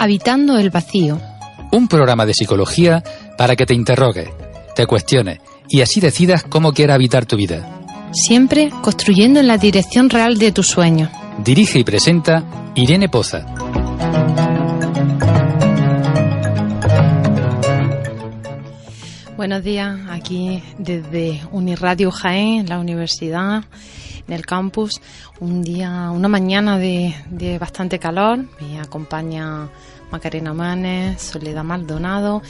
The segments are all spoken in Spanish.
Habitando el vacío. Un programa de psicología para que te interrogues, te cuestiones y así decidas cómo quieras habitar tu vida. Siempre construyendo en la dirección real de tus sueños. Dirige y presenta Irene Poza. Buenos días, aquí desde Unirradio Jaén, la universidad, en el campus. Una mañana de bastante calor. Me acompaña Macarena Manes, Soledad Maldonado,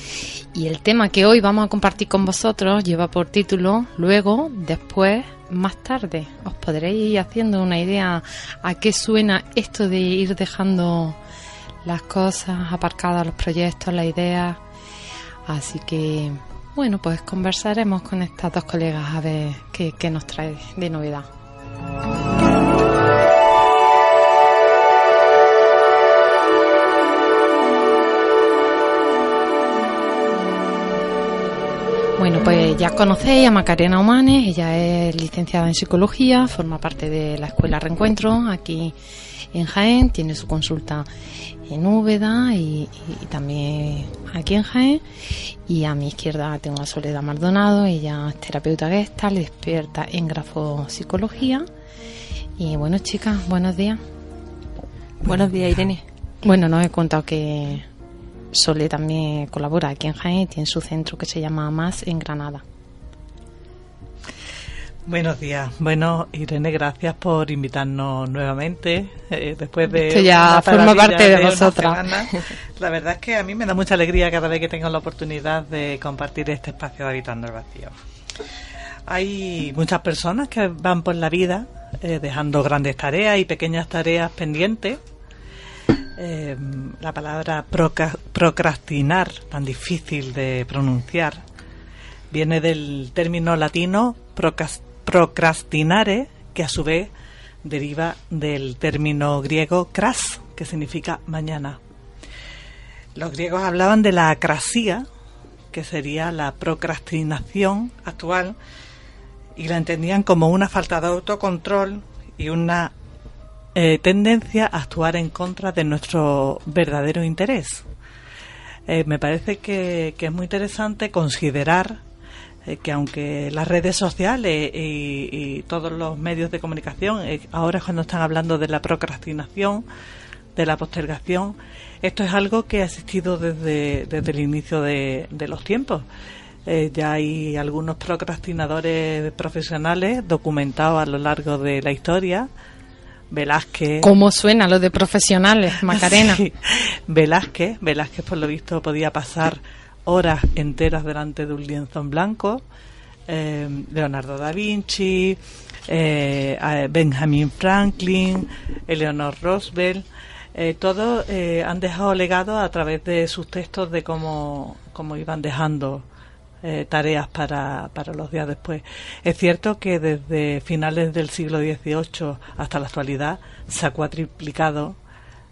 y el tema que hoy vamos a compartir con vosotros lleva por título Luego, después, más tarde. Os podréis ir haciendo una idea a qué suena esto de ir dejando las cosas aparcadas, los proyectos, las ideas. Así que, bueno, pues conversaremos con estas dos colegas a ver qué nos trae de novedad. Bueno, pues ya conocéis a Macarena Manes. Ella es licenciada en psicología, forma parte de la Escuela Reencuentro aquí en Jaén, tiene su consulta en Úbeda y también aquí en Jaén. Y a mi izquierda tengo a Soledad Maldonado, ella es terapeuta Gestalt, experta en grafopsicología. Y bueno, chicas, buenos días. Buenos días, Irene. Bueno, nos he contado que Sole también colabora aquí en Jaén, tiene su centro que se llama Más en Granada. Buenos días. Bueno, Irene, gracias por invitarnos nuevamente. Después de esto ya forma parte de vosotras. La verdad es que a mí me da mucha alegría cada vez que tengo la oportunidad de compartir este espacio de Habitando el Vacío. Hay muchas personas que van por la vida dejando grandes tareas y pequeñas tareas pendientes. La palabra procrastinar, tan difícil de pronunciar, viene del término latino procrastinare, que a su vez deriva del término griego kras, que significa mañana. Los griegos hablaban de la akrasía, que sería la procrastinación actual, y la entendían como una falta de autocontrol y una tendencia a actuar en contra de nuestro verdadero interés. Me parece que es muy interesante considerar que aunque las redes sociales y todos los medios de comunicación ahora cuando están hablando de la procrastinación, de la postergación, esto es algo que ha existido desde el inicio de los tiempos. Ya hay algunos procrastinadores profesionales documentados a lo largo de la historia. Velázquez. ¿Cómo suena lo de profesionales, Macarena? Sí. Velázquez por lo visto podía pasar horas enteras delante de un lienzo en blanco. Leonardo da Vinci, Benjamin Franklin, Eleanor Roosevelt, todos han dejado legado a través de sus textos de cómo iban dejando tareas para los días después. Es cierto que desde finales del siglo XVIII hasta la actualidad se ha cuatriplicado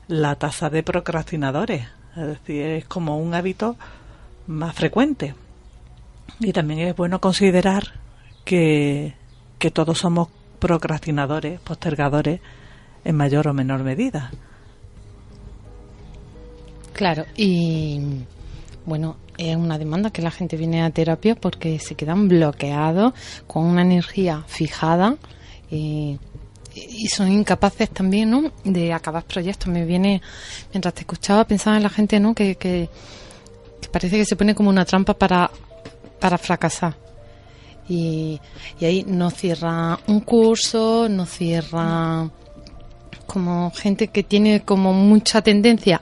la tasa de procrastinadores, es decir, es como un hábito más frecuente. Y también es bueno considerar que todos somos procrastinadores, postergadores en mayor o menor medida. Claro, y bueno, es una demanda que la gente viene a terapia porque se quedan bloqueados con una energía fijada y son incapaces también, ¿no?, de acabar proyectos. Me viene, mientras te escuchaba, pensaba en la gente, ¿no?, que parece que se pone como una trampa para fracasar. Y ahí no cierra un curso, no cierra, como gente que tiene como mucha tendencia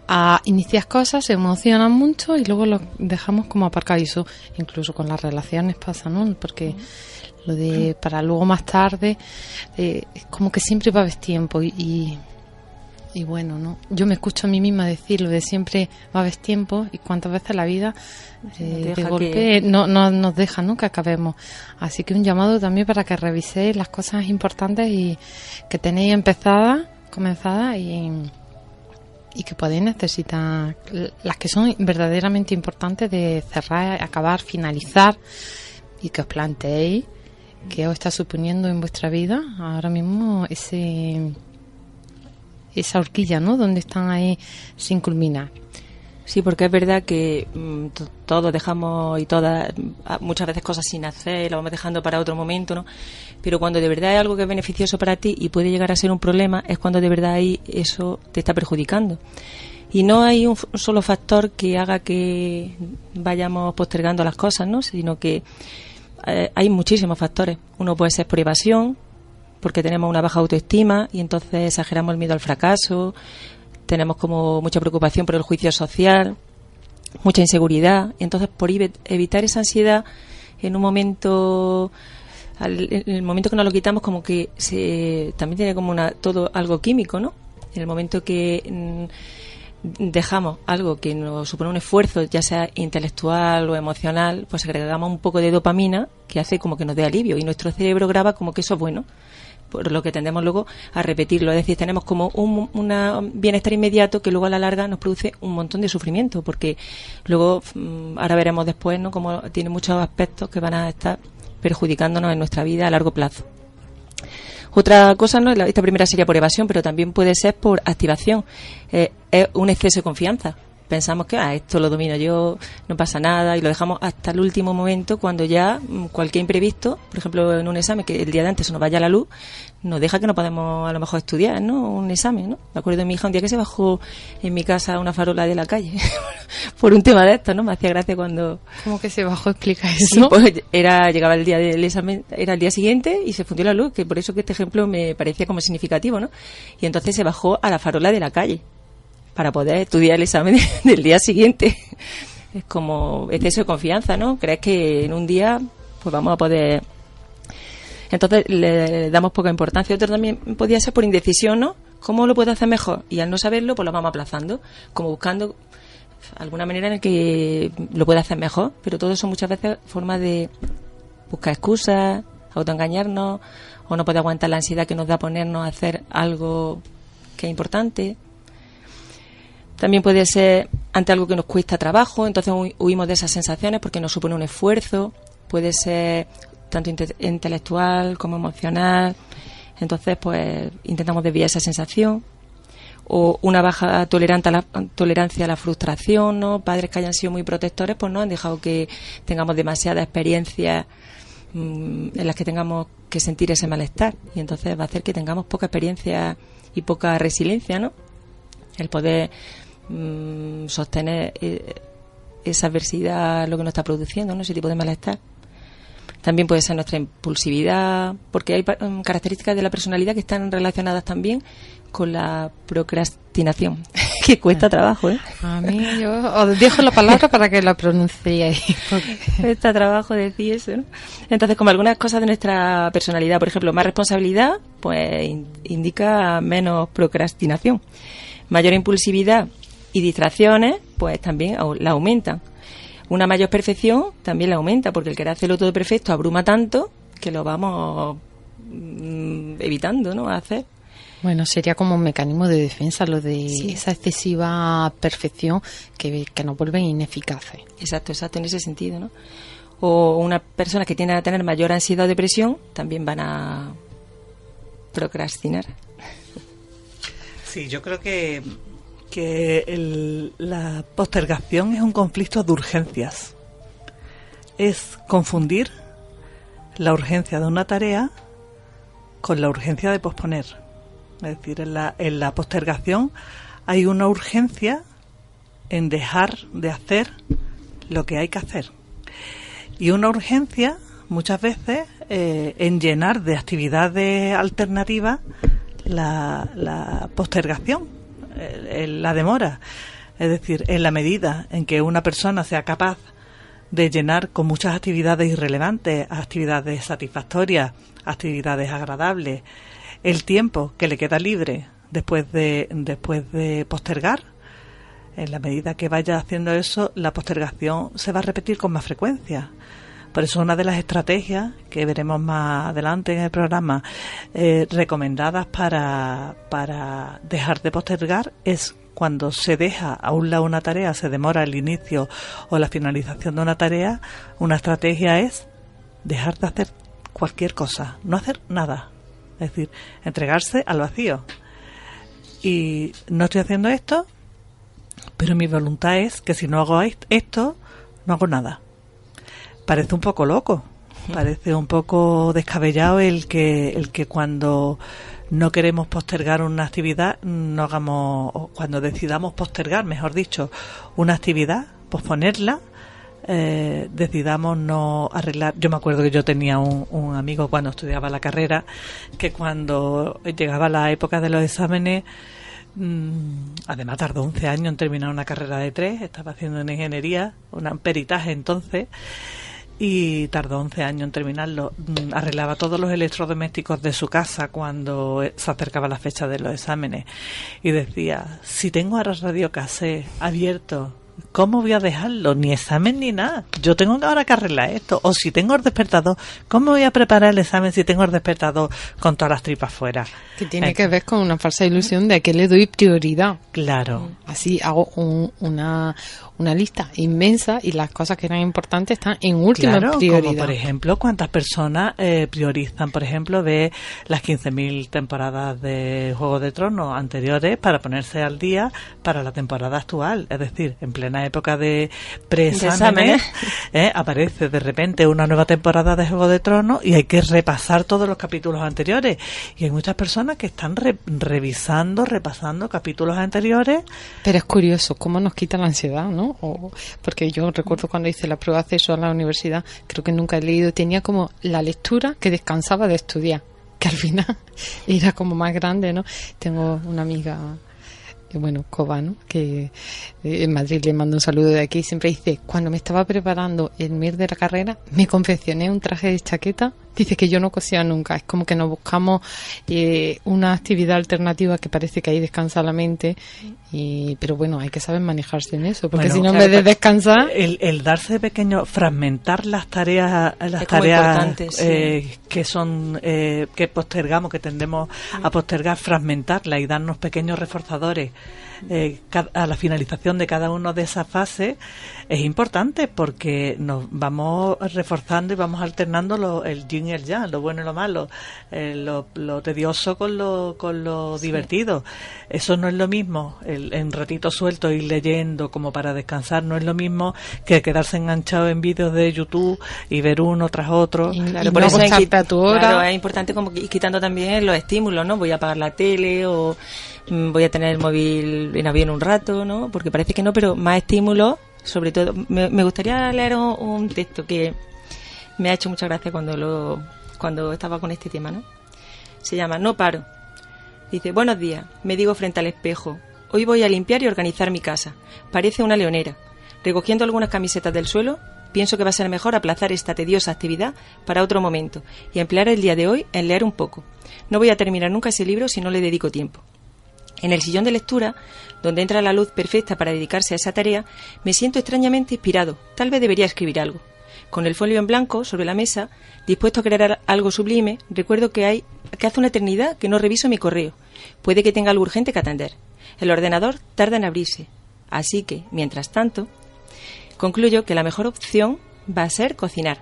a iniciar cosas, se emocionan mucho y luego lo dejamos como aparcado. Y eso incluso con las relaciones pasa, ¿no? Porque lo de para luego más tarde es como que siempre va a haber tiempo y bueno, ¿no? Yo me escucho a mí misma decir lo de siempre va a haber tiempo, y cuántas veces la vida de golpe no nos deja, ¿no?, que acabemos. Así que un llamado también para que reviséis las cosas importantes y que tenéis comenzadas y que podéis necesitar las que son verdaderamente importantes de cerrar, acabar, finalizar, y que os planteéis qué os está suponiendo en vuestra vida ahora mismo esa horquilla, ¿no? Donde están ahí sin culminar. Sí, porque es verdad que todos dejamos y todas muchas veces cosas sin hacer, lo vamos dejando para otro momento, ¿no? Pero cuando de verdad es algo que es beneficioso para ti y puede llegar a ser un problema, es cuando de verdad ahí eso te está perjudicando. Y no hay un solo factor que haga que vayamos postergando las cosas, ¿no? Sino que hay muchísimos factores. Uno puede ser por evasión, porque tenemos una baja autoestima y entonces exageramos el miedo al fracaso. Tenemos como mucha preocupación por el juicio social, mucha inseguridad. Entonces, por evitar esa ansiedad, en un momento, en el momento que nos lo quitamos, como que también tiene como todo algo químico, ¿no? En el momento que dejamos algo que nos supone un esfuerzo, ya sea intelectual o emocional, pues agregamos un poco de dopamina que hace como que nos dé alivio y nuestro cerebro graba como que eso es bueno. Por lo que tendemos luego a repetirlo, es decir, tenemos como un bienestar inmediato que luego a la larga nos produce un montón de sufrimiento, porque luego, ahora veremos después, ¿no?, como tiene muchos aspectos que van a estar perjudicándonos en nuestra vida a largo plazo. Otra cosa, ¿no?, esta primera sería por evasión, pero también puede ser por activación. Es un exceso de confianza. Pensamos que esto lo domino yo, no pasa nada, y lo dejamos hasta el último momento, cuando ya cualquier imprevisto, por ejemplo en un examen, que el día de antes se nos vaya la luz, nos deja que no podemos a lo mejor estudiar, ¿no?, un examen, ¿no? Me acuerdo de mi hija un día que se bajó en mi casa una farola de la calle por un tema de esto, ¿no? Me hacía gracia cuando... ¿Cómo que se bajó? Explica eso. Sí, pues llegaba el día del examen, era el día siguiente y se fundió la luz, que por eso que este ejemplo me parecía como significativo, ¿no? Y entonces se bajó a la farola de la calle para poder estudiar el examen del día siguiente. Es como exceso de confianza, ¿no? Crees que en un día pues vamos a poder... Entonces le damos poca importancia. Otro también podría ser por indecisión, ¿no? ¿Cómo lo puedo hacer mejor? Y al no saberlo, pues lo vamos aplazando, como buscando alguna manera en la que lo pueda hacer mejor. Pero todo eso muchas veces forma de buscar excusas, autoengañarnos, o no poder aguantar la ansiedad que nos da ponernos a hacer algo que es importante. También puede ser ante algo que nos cuesta trabajo, entonces huimos de esas sensaciones porque nos supone un esfuerzo. Puede ser tanto intelectual como emocional, entonces pues intentamos desviar esa sensación. O una baja tolerancia a la frustración, ¿no? Padres que hayan sido muy protectores pues no han dejado que tengamos demasiadas experiencias en las que tengamos que sentir ese malestar, y entonces va a hacer que tengamos poca experiencia y poca resiliencia, ¿no? El poder sostener esa adversidad, lo que nos está produciendo, ¿no?, ese tipo de malestar. También puede ser nuestra impulsividad, porque hay características de la personalidad que están relacionadas también con la procrastinación, que cuesta trabajo, ¿eh? A mí, yo os dejo la palabra para que la pronunciéis. Cuesta trabajo decir eso, ¿no? Entonces, como algunas cosas de nuestra personalidad, por ejemplo, más responsabilidad, pues indica menos procrastinación. Mayor impulsividad y distracciones, pues también la aumentan. Una mayor perfección también la aumenta, porque el querer hacerlo todo perfecto abruma tanto que lo vamos evitando, ¿no?, a hacer. Bueno, sería como un mecanismo de defensa lo de esa excesiva perfección que nos vuelve ineficaces. Exacto, en ese sentido, ¿no? O una persona que tiende a tener mayor ansiedad o depresión también van a procrastinar. Sí, yo creo que la postergación es un conflicto de urgencias. Es confundir la urgencia de una tarea con la urgencia de posponer. Es decir, en la postergación hay una urgencia en dejar de hacer lo que hay que hacer. Y una urgencia, muchas veces, en llenar de actividades alternativas la postergación, la demora. Es decir, en la medida en que una persona sea capaz de llenar con muchas actividades irrelevantes, actividades satisfactorias, actividades agradables, el tiempo que le queda libre después de postergar, en la medida que vaya haciendo eso, la postergación se va a repetir con más frecuencia. Por eso una de las estrategias que veremos más adelante en el programa recomendadas para dejar de postergar es cuando se deja a un lado una tarea, se demora el inicio o la finalización de una tarea, una estrategia es dejar de hacer cualquier cosa, no hacer nada. Es decir, entregarse al vacío. y no estoy haciendo esto, pero mi voluntad es que si no hago esto, no hago nada. Parece un poco loco, parece un poco descabellado el que cuando no queremos postergar una actividad, no hagamos, o cuando decidamos postergar, mejor dicho, una actividad, posponerla, decidamos no arreglar. Yo me acuerdo que yo tenía un amigo cuando estudiaba la carrera, que cuando llegaba la época de los exámenes, además tardó 11 años en terminar una carrera de 3, estaba haciendo una ingeniería, un peritaje entonces, y tardó 11 años en terminarlo. Arreglaba todos los electrodomésticos de su casa cuando se acercaba la fecha de los exámenes y decía, si tengo ahora radiocassette abierto, ¿cómo voy a dejarlo? Ni examen ni nada. Yo tengo ahora que arreglar esto. O si tengo el despertador, ¿cómo voy a preparar el examen si tengo el despertador con todas las tripas fuera? Que tiene que ver con una falsa ilusión de a qué le doy prioridad. Claro. Así hago una lista inmensa y las cosas que eran importantes están en última prioridad. Como por ejemplo, ¿cuántas personas priorizan? Por ejemplo, ve las 15.000 temporadas de Juego de Tronos anteriores para ponerse al día para la temporada actual. Es decir, en plena época de preexámenes, aparece de repente una nueva temporada de Juego de Tronos y hay que repasar todos los capítulos anteriores. Y hay muchas personas que están repasando capítulos anteriores. Pero es curioso cómo nos quita la ansiedad, ¿no? Porque yo recuerdo cuando hice la prueba de acceso a la universidad, creo que nunca he leído, tenía como la lectura que descansaba de estudiar, que al final era como más grande, ¿no? Tengo una amiga, Coba, ¿no? Que en Madrid, le mando un saludo de aquí, siempre dice, cuando me estaba preparando el mes de la carrera, me confeccioné un traje de chaqueta, dice que yo no cosía nunca, es como que nos buscamos una actividad alternativa que parece que ahí descansa la mente, pero bueno, hay que saber manejarse en eso, porque si no, en vez de descansar... El darse pequeño, fragmentar las tareas que son, que postergamos, que tendemos a postergar, fragmentarlas y darnos pequeños reforzadores a la finalización de cada una de esas fases es importante, porque nos vamos reforzando y vamos alternando el yin y el yang, lo bueno y lo malo, lo tedioso con lo divertido. Eso no es lo mismo, en ratitos sueltos ir leyendo como para descansar, no es lo mismo que quedarse enganchado en vídeos de YouTube y ver uno tras otro. Claro, por eso es importante como ir quitando también los estímulos, ¿no? Voy a apagar la tele o voy a tener el móvil en avión un rato, ¿no? Porque parece que no, pero más estímulos, sobre todo. Me gustaría leer un texto que me ha hecho mucha gracia cuando estaba con este tema, ¿no? Se llama No paro. Dice, buenos días, me digo frente al espejo. Hoy voy a limpiar y organizar mi casa. Parece una leonera. Recogiendo algunas camisetas del suelo, pienso que va a ser mejor aplazar esta tediosa actividad para otro momento y emplear el día de hoy en leer un poco. No voy a terminar nunca ese libro si no le dedico tiempo. En el sillón de lectura, donde entra la luz perfecta para dedicarse a esa tarea, me siento extrañamente inspirado. Tal vez debería escribir algo. Con el folio en blanco sobre la mesa, dispuesto a crear algo sublime, recuerdo que hace una eternidad que no reviso mi correo. Puede que tenga algo urgente que atender. El ordenador tarda en abrirse. Así que, mientras tanto, concluyo que la mejor opción va a ser cocinar,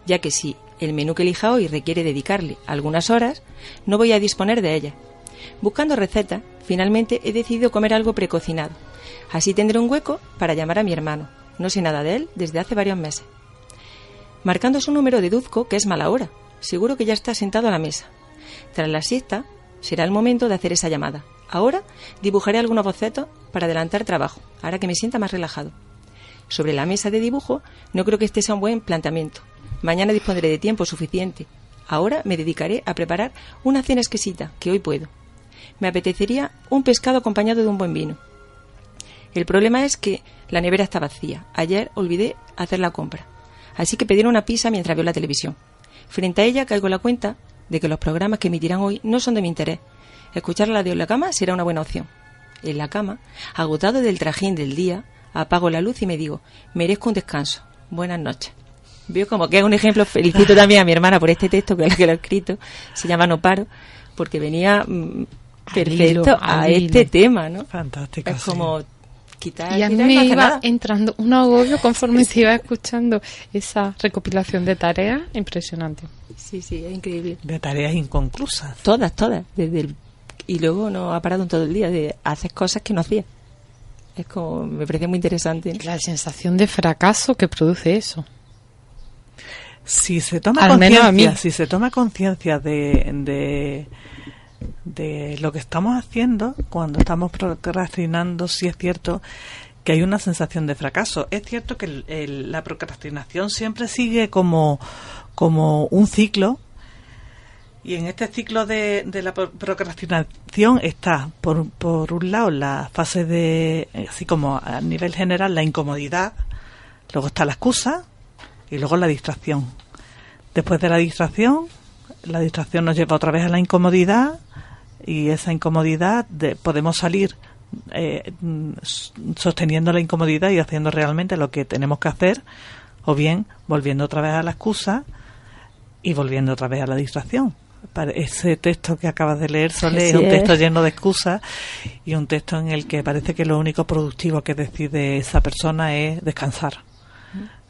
ya que si el menú que elija hoy requiere dedicarle algunas horas, no voy a disponer de ella. Buscando recetas, finalmente he decidido comer algo precocinado. Así tendré un hueco para llamar a mi hermano. No sé nada de él desde hace varios meses. Marcando su número, deduzco que es mala hora. Seguro que ya está sentado a la mesa. Tras la siesta, será el momento de hacer esa llamada. Ahora dibujaré algunos bocetos para adelantar trabajo, ahora que me sienta más relajado. Sobre la mesa de dibujo, no creo que este sea un buen planteamiento. Mañana dispondré de tiempo suficiente. Ahora me dedicaré a preparar una cena exquisita, que hoy puedo. Me apetecería un pescado acompañado de un buen vino. El problema es que la nevera está vacía. Ayer olvidé hacer la compra. Así que pediré una pizza mientras veo la televisión. Frente a ella caigo en la cuenta de que los programas que emitirán hoy no son de mi interés. Escuchar la radio en la cama será una buena opción. En la cama, agotado del trajín del día, apago la luz y me digo, merezco un descanso. Buenas noches. Veo como que es un ejemplo. Felicito también a mi hermana por este texto, que es la que lo ha escrito. Se llama No paro, porque venía perfecto a este tema, ¿no? Fantástico. Es como quitar. Y a mí me iba entrando un agobio conforme se iba escuchando esa recopilación de tareas. Impresionante. Sí, es increíble. De tareas inconclusas. Todas. Desde y luego no ha parado en todo el día de hacer cosas que no hacía. Es como, me parece muy interesante, ¿no? La sensación de fracaso que produce eso. Si se toma conciencia de lo que estamos haciendo cuando estamos procrastinando, sí es cierto que hay una sensación de fracaso. Es cierto que la procrastinación siempre sigue como un ciclo, y en este ciclo de la procrastinación está por un lado la fase de, así como a nivel general, la incomodidad, luego está la excusa y luego la distracción. Después de la distracción nos lleva otra vez a la incomodidad, y esa incomodidad podemos salir sosteniendo la incomodidad y haciendo realmente lo que tenemos que hacer, o bien volviendo otra vez a la excusa y volviendo otra vez a la distracción. Ese texto que acabas de leer, Sole, es un texto lleno de excusas, y un texto en el que parece que lo único productivo que decide esa persona es descansar.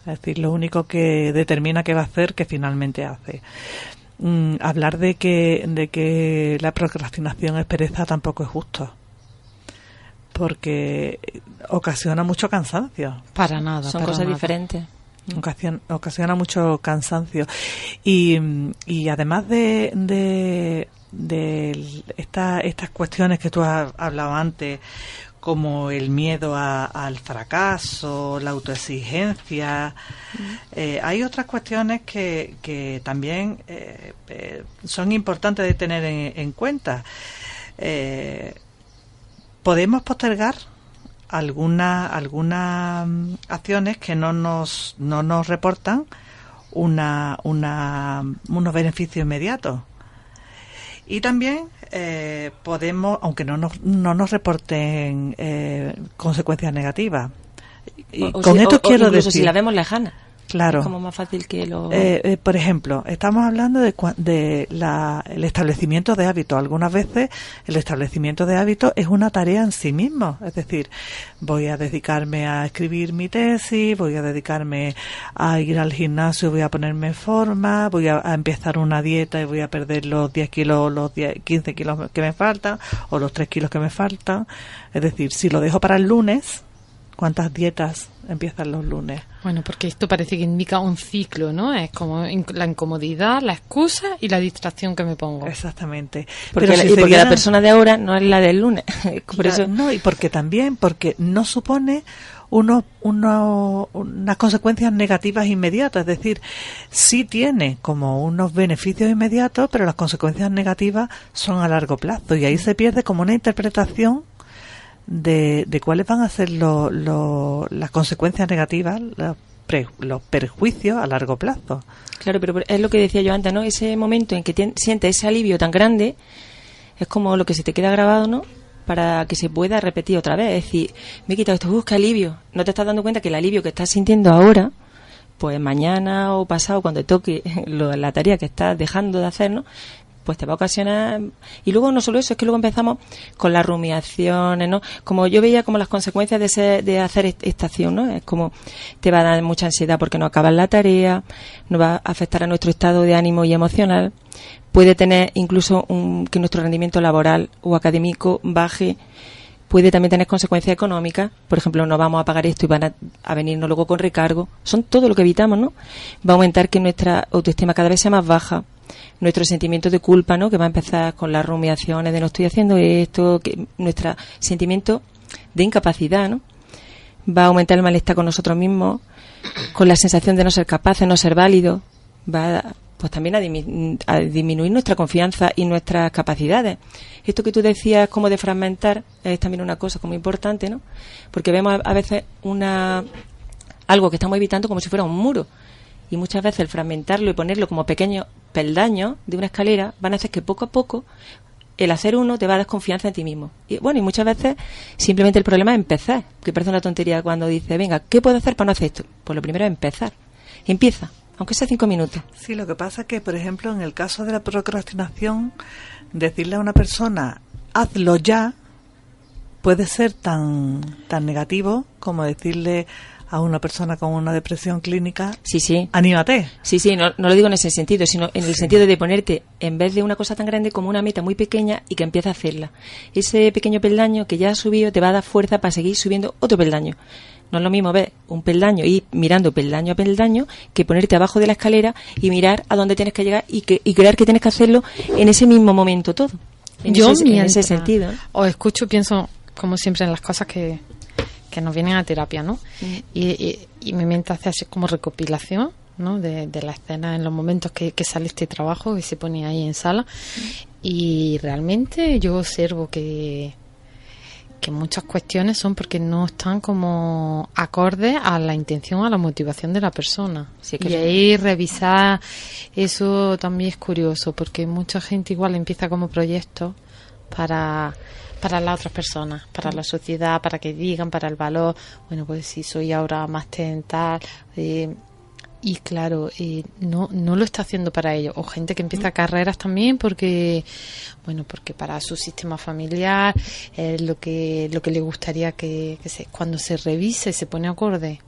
Es decir, lo único que determina qué va a hacer, que finalmente hace. Hablar de que la procrastinación es pereza tampoco es justo, porque ocasiona mucho cansancio. Para nada. Son cosas diferentes. Ocasiona mucho cansancio, y además de estas cuestiones que tú has hablado antes, como el miedo al fracaso, la autoexigencia, hay otras cuestiones que también son importantes de tener en cuenta. Podemos postergar algunas acciones que no nos reportan unos beneficios inmediatos, y también podemos, aunque no nos reporten consecuencias negativas, y con esto quiero decir, si la vemos lejana. Claro. Es como más fácil que lo... por ejemplo, estamos hablando de el establecimiento de hábitos. Algunas veces el establecimiento de hábitos es una tarea en sí mismo. Es decir, voy a dedicarme a escribir mi tesis, voy a dedicarme a ir al gimnasio, voy a ponerme en forma, voy a empezar una dieta y voy a perder los 10 kilos, los 15 kilos que me faltan, o los 3 kilos que me faltan. Es decir, si lo dejo para el lunes, ¿cuántas dietas empiezan los lunes? Bueno, porque esto parece que indica un ciclo, ¿no? Es como la incomodidad, la excusa y la distracción que me pongo. Exactamente. Porque la persona de ahora no es la del lunes. Por eso... No, y porque no supone unas consecuencias negativas inmediatas. Es decir, sí tiene como unos beneficios inmediatos, pero las consecuencias negativas son a largo plazo, y ahí se pierde como una interpretación de cuáles van a ser las consecuencias negativas, los perjuicios a largo plazo. Claro, pero es lo que decía yo antes, ¿no? Ese momento en que sientes ese alivio tan grande es como lo que se te queda grabado, ¿no? Para que se pueda repetir otra vez. Es decir, me he quitado esto, busca alivio. No te estás dando cuenta que el alivio que estás sintiendo ahora, pues mañana o pasado, cuando te toque la tarea que estás dejando de hacer, ¿no?, pues te va a ocasionar. Y luego no solo eso, es que luego empezamos con las rumiaciones, ¿no? Como yo veía como las consecuencias de hacer esta acción, ¿no? Es como te va a dar mucha ansiedad porque no acabas la tarea, nos va a afectar a nuestro estado de ánimo y emocional, puede tener incluso que nuestro rendimiento laboral o académico baje, puede también tener consecuencias económicas, por ejemplo, no vamos a pagar esto y van a venirnos luego con recargo, son todo lo que evitamos, ¿no? Va a aumentar que nuestra autoestima cada vez sea más baja, nuestro sentimiento de culpa, ¿no?, que va a empezar con las rumiaciones de no estoy haciendo esto, que nuestro sentimiento de incapacidad, ¿no?, va a aumentar el malestar con nosotros mismos, con la sensación de no ser capaces, no ser válidos, va pues también a disminuir nuestra confianza y nuestras capacidades. Esto que tú decías como de fragmentar es también una cosa como importante, ¿no?, porque vemos a veces algo que estamos evitando como si fuera un muro, y muchas veces el fragmentarlo y ponerlo como pequeños peldaños de una escalera van a hacer que poco a poco el hacer uno te va a dar confianza en ti mismo. Y bueno, y muchas veces simplemente el problema es empezar, que parece una tontería cuando dices, venga, ¿qué puedo hacer para no hacer esto? Pues lo primero es empezar. Empieza, aunque sea 5 minutos. Sí, lo que pasa es que, por ejemplo, en el caso de la procrastinación, decirle a una persona, hazlo ya, puede ser tan negativo como decirle a una persona con una depresión clínica, sí. anímate. Sí, no lo digo en ese sentido, sino en el sentido de ponerte, en vez de una cosa tan grande, como una meta muy pequeña y que empieza a hacerla. Ese pequeño peldaño que ya has subido te va a dar fuerza para seguir subiendo otro peldaño. No es lo mismo ver un peldaño y ir mirando peldaño a peldaño que ponerte abajo de la escalera y mirar a dónde tienes que llegar y creer que tienes que hacerlo en ese mismo momento todo. En ese sentido. Os escucho y pienso, como siempre, en las cosas que nos vienen a terapia, ¿no? Y mi mente hace así como recopilación, ¿no? De la escena en los momentos que sale este trabajo y se pone ahí en sala. Y realmente yo observo que muchas cuestiones son porque no están como acordes a la intención, a la motivación de la persona. Sí, y ahí revisar eso también es curioso, porque mucha gente igual empieza como proyectos para las otras personas, para la sociedad, para que digan, para el valor. Bueno, pues si soy ahora máster en tal... y claro, no lo está haciendo para ellos. O gente que empieza carreras también porque para su sistema familiar es lo que le gustaría que cuando se revise, se pone acorde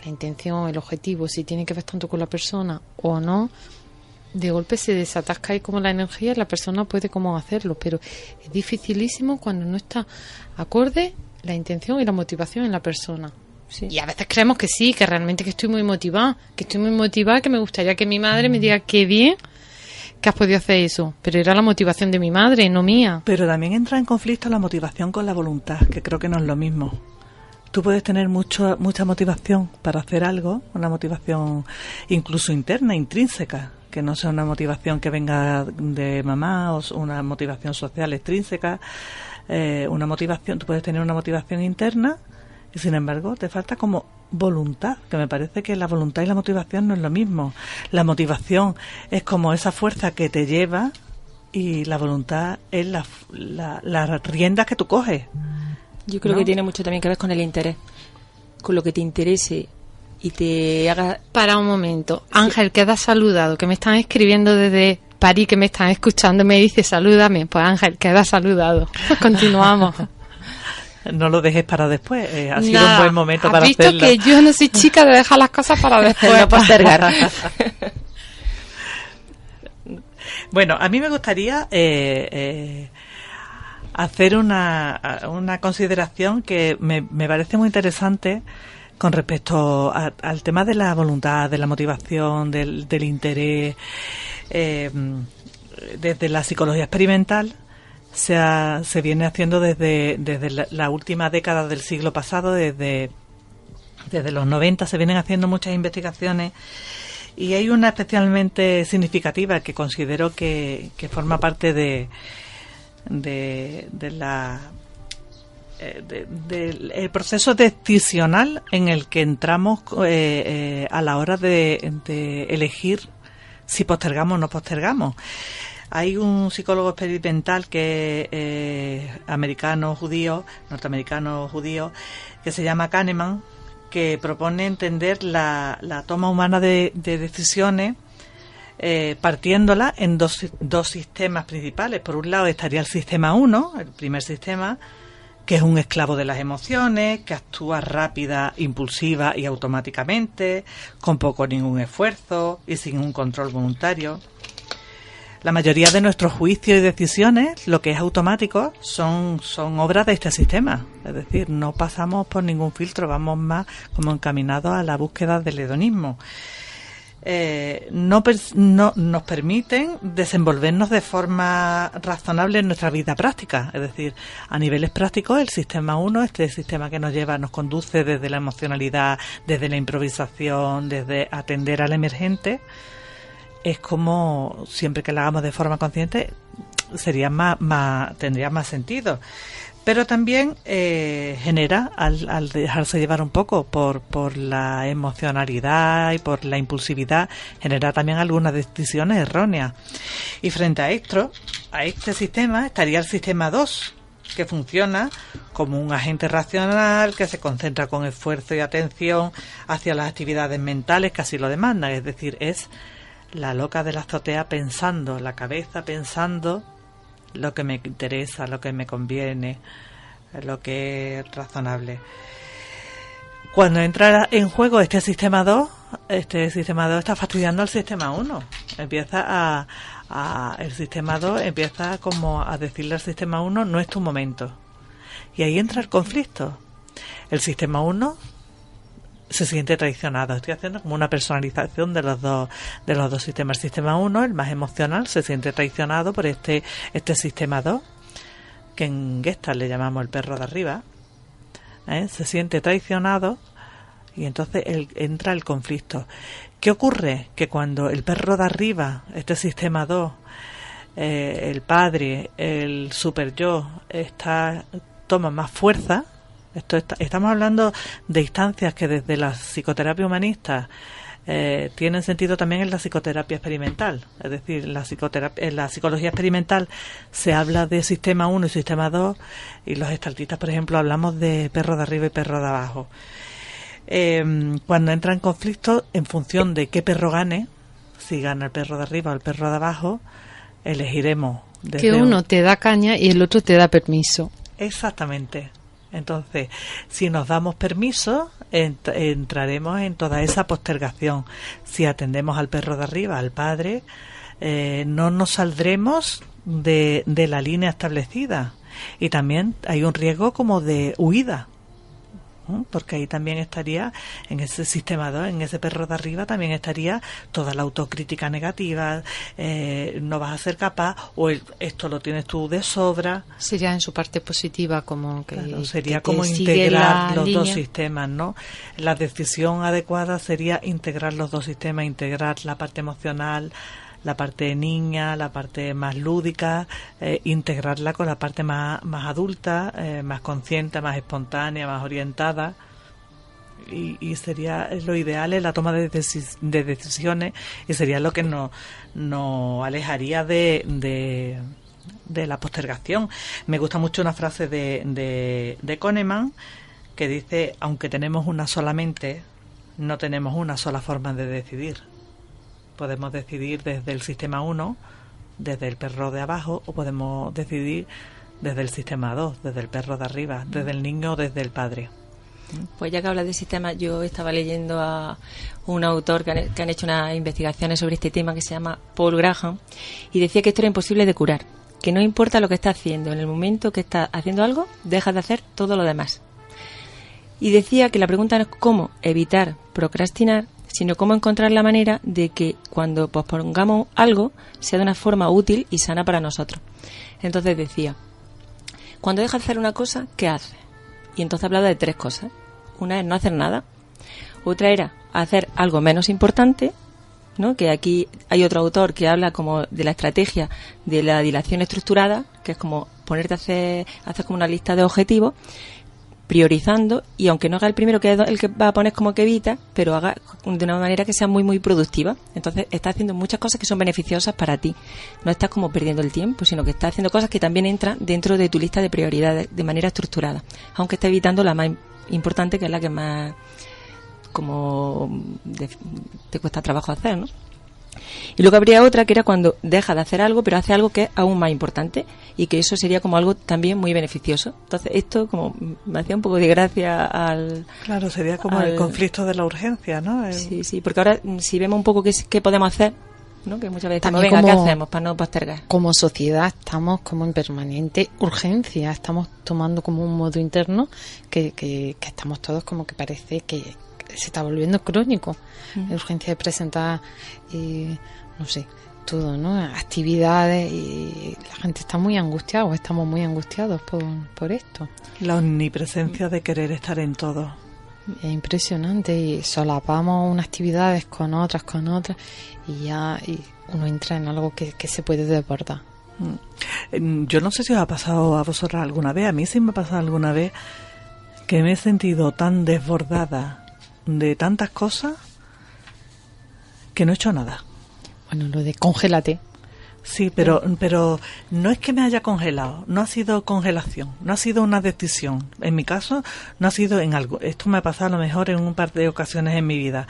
la intención, el objetivo, si tiene que ver tanto con la persona o no, de golpe se desatasca ahí como la energía y la persona puede como hacerlo, pero es dificilísimo cuando no está acorde la intención y la motivación en la persona. Sí. Y a veces creemos que sí, que realmente que estoy muy motivada, que me gustaría que mi madre me diga qué bien que has podido hacer eso, pero era la motivación de mi madre, no mía. Pero también entra en conflicto la motivación con la voluntad, que creo que no es lo mismo. Tú puedes tener mucha motivación para hacer algo, una motivación incluso interna, intrínseca, que no sea una motivación que venga de mamá o una motivación social extrínseca, tú puedes tener una motivación interna. Y sin embargo, te falta como voluntad, que me parece que la voluntad y la motivación no es lo mismo. La motivación es como esa fuerza que te lleva y la voluntad es las riendas que tú coges. Yo creo que tiene mucho también que ver con el interés, con lo que te interese y te haga... Para un momento, Ángel, queda saludado, que me están escribiendo desde París, que me están escuchando, me dice salúdame. Pues Ángel, queda saludado. Continuamos. No lo dejes para después. Ha sido un buen momento para hacerlo. Has visto que yo no soy chica de dejar las cosas para después. No postergar. Bueno, a mí me gustaría hacer una consideración que me parece muy interesante con respecto al tema de la voluntad, de la motivación, del interés. Desde la psicología experimental se viene haciendo desde la última década del siglo pasado, desde los 90 se vienen haciendo muchas investigaciones y hay una especialmente significativa que considero que forma parte del proceso decisional en el que entramos a la hora de elegir si postergamos o no postergamos. Hay un psicólogo experimental que norteamericano judío, que se llama Kahneman, que propone entender la toma humana de decisiones partiéndola en dos sistemas principales. Por un lado estaría el sistema 1, el primer sistema, que es un esclavo de las emociones, que actúa rápida, impulsiva y automáticamente, con poco o ningún esfuerzo y sin un control voluntario. La mayoría de nuestros juicios y decisiones, lo que es automático, son obras de este sistema. Es decir, no pasamos por ningún filtro, vamos más como encaminados a la búsqueda del hedonismo. No nos permiten desenvolvernos de forma razonable en nuestra vida práctica. Es decir, a niveles prácticos, el sistema 1, este sistema que nos conduce desde la emocionalidad, desde la improvisación, desde atender al emergente, es como, siempre que lo hagamos de forma consciente, tendría más sentido. Pero también genera, al dejarse llevar un poco por la emocionalidad y por la impulsividad, genera también algunas decisiones erróneas. Y frente a este sistema estaría el sistema 2, que funciona como un agente racional que se concentra con esfuerzo y atención hacia las actividades mentales que así lo demandan. Es decir, es la loca de la azotea pensando, la cabeza pensando lo que me interesa, lo que me conviene, lo que es razonable. Cuando entra en juego este sistema 2 está fastidiando al sistema 1. El sistema 2 empieza como a decirle al sistema 1, no es tu momento. Y ahí entra el conflicto. El sistema 1 se siente traicionado. Estoy haciendo como una personalización de los dos sistemas. El sistema 1, el más emocional, se siente traicionado por este sistema 2, que en Gestalt le llamamos el perro de arriba. Se siente traicionado y entonces entra el conflicto. ¿Qué ocurre? Que cuando el perro de arriba, este sistema 2, el padre, el super yo, toma más fuerza. Estamos hablando de instancias que desde la psicoterapia humanista tienen sentido también en la psicoterapia experimental. Es decir, en la psicología experimental se habla de sistema 1 y sistema 2, y los gestaltistas, por ejemplo, hablamos de perro de arriba y perro de abajo. Cuando entra en conflicto, en función de qué perro gane, si gana el perro de arriba o el perro de abajo, elegiremos. Que uno te da caña y el otro te da permiso. Exactamente. Entonces, si nos damos permiso, entraremos en toda esa postergación. Si atendemos al perro de arriba, al padre, no nos saldremos de la línea establecida. Y también hay un riesgo como de huida, porque ahí también estaría, en ese sistema 2, en ese perro de arriba, también estaría toda la autocrítica negativa, no vas a ser capaz, o esto lo tienes tú de sobra. Sería en su parte positiva, como que... Claro, sería que como integrar los dos sistemas, ¿no? La decisión adecuada sería integrar los dos sistemas, integrar la parte emocional, la parte niña, la parte más lúdica, integrarla con la parte más adulta, más consciente, más espontánea, más orientada. Y sería lo ideal en la toma de decisiones, y sería lo que nos alejaría de la postergación. Me gusta mucho una frase de Kahneman que dice: aunque tenemos una sola mente, no tenemos una sola forma de decidir. Podemos decidir desde el sistema 1, desde el perro de abajo, o podemos decidir desde el sistema 2, desde el perro de arriba, desde el niño o desde el padre. Pues ya que hablas de sistemas, yo estaba leyendo a un autor que han hecho unas investigaciones sobre este tema, que se llama Paul Graham, y decía que esto era imposible de curar, que no importa lo que estás haciendo, en el momento que estás haciendo algo, dejas de hacer todo lo demás. Y decía que la pregunta no es cómo evitar procrastinar, sino cómo encontrar la manera de que cuando pospongamos algo sea de una forma útil y sana para nosotros. Entonces decía, cuando dejas de hacer una cosa, ¿qué haces? Y entonces hablaba de 3 cosas. Una es no hacer nada, otra era hacer algo menos importante, ¿no? Que aquí hay otro autor que habla como de la estrategia de la dilación estructurada, que es como ponerte a hacer como una lista de objetivos, priorizando, y aunque no haga el primero, que es el que va a poner como que evita, pero haga de una manera que sea muy muy productiva. Entonces estás haciendo muchas cosas que son beneficiosas para ti, no estás como perdiendo el tiempo, sino que estás haciendo cosas que también entran dentro de tu lista de prioridades de manera estructurada, aunque estés evitando la más importante, que es la que más como te cuesta trabajo hacer, ¿no? Y luego habría otra que era cuando deja de hacer algo, pero hace algo que es aún más importante, y que eso sería como algo también muy beneficioso. Entonces esto como me hacía un poco de gracia al... Claro, sería como el conflicto de la urgencia, ¿no? Sí, porque ahora si vemos un poco qué podemos hacer, ¿no? Que muchas veces también venga, ¿qué hacemos para no postergar? Como sociedad estamos como en permanente urgencia, estamos tomando como un modo interno que estamos todos como que parece que se está volviendo crónico. La urgencia de presentar, no sé, todo, ¿no? Actividades, y la gente está muy angustiada, o estamos muy angustiados por esto. La omnipresencia de querer estar en todo. Es impresionante, y solapamos unas actividades con otras, y uno entra en algo que se puede desbordar. Yo no sé si os ha pasado a vosotras alguna vez, a mí sí me ha pasado alguna vez que me he sentido tan desbordada de tantas cosas que no he hecho nada. Bueno, lo de congélate. Sí, pero no es que me haya congelado, no ha sido congelación, no ha sido una decisión. En mi caso, no ha sido en algo. Esto me ha pasado a lo mejor en un par de ocasiones en mi vida.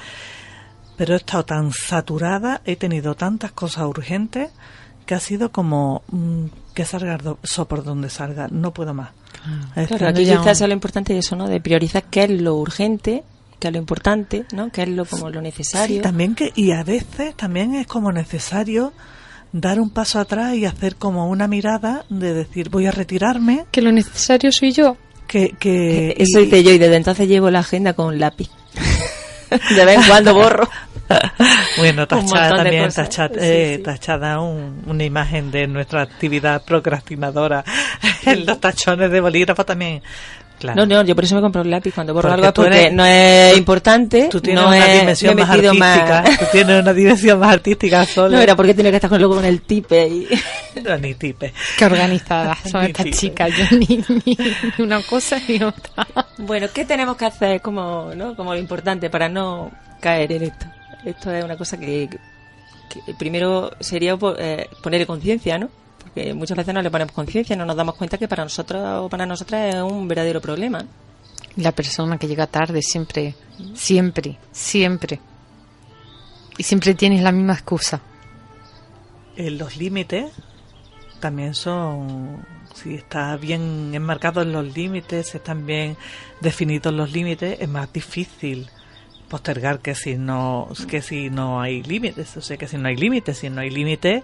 Pero he estado tan saturada, he tenido tantas cosas urgentes, que ha sido como que salga por donde salga, no puedo más. Claro, aquí quizás es lo importante de eso, ¿no? De priorizar qué es lo urgente que es lo importante, ¿no? Que es como lo necesario. Sí, también y a veces también es como necesario dar un paso atrás y hacer como una mirada de decir, voy a retirarme. Que lo necesario soy yo. Eso hice yo, y desde entonces llevo la agenda con lápiz. De vez en cuando borro. Bueno, tachada también, sí. tachada una imagen de nuestra actividad procrastinadora en los tachones de bolígrafo también. Claro. No, yo por eso me compro un lápiz cuando borro Porque algo, porque no es importante. Tú tienes no una dimensión más artística. Tú tienes una dimensión más artística solo. No era porque tiene que estar luego con el tipe y... No, ni tipe. Qué organizadas son estas chicas. Yo ni una cosa ni otra. Bueno, ¿qué tenemos que hacer como lo importante para no caer en esto? Esto es una cosa que primero sería ponerle conciencia, ¿no? Porque muchas veces no le ponemos conciencia, no nos damos cuenta que para nosotros o para nosotras es un verdadero problema. La persona que llega tarde siempre. Y siempre tienes la misma excusa. Los límites también son, si está bien enmarcados los límites, están bien definidos los límites, es más difícil postergar que si no hay límites. O sea, que si no hay límites,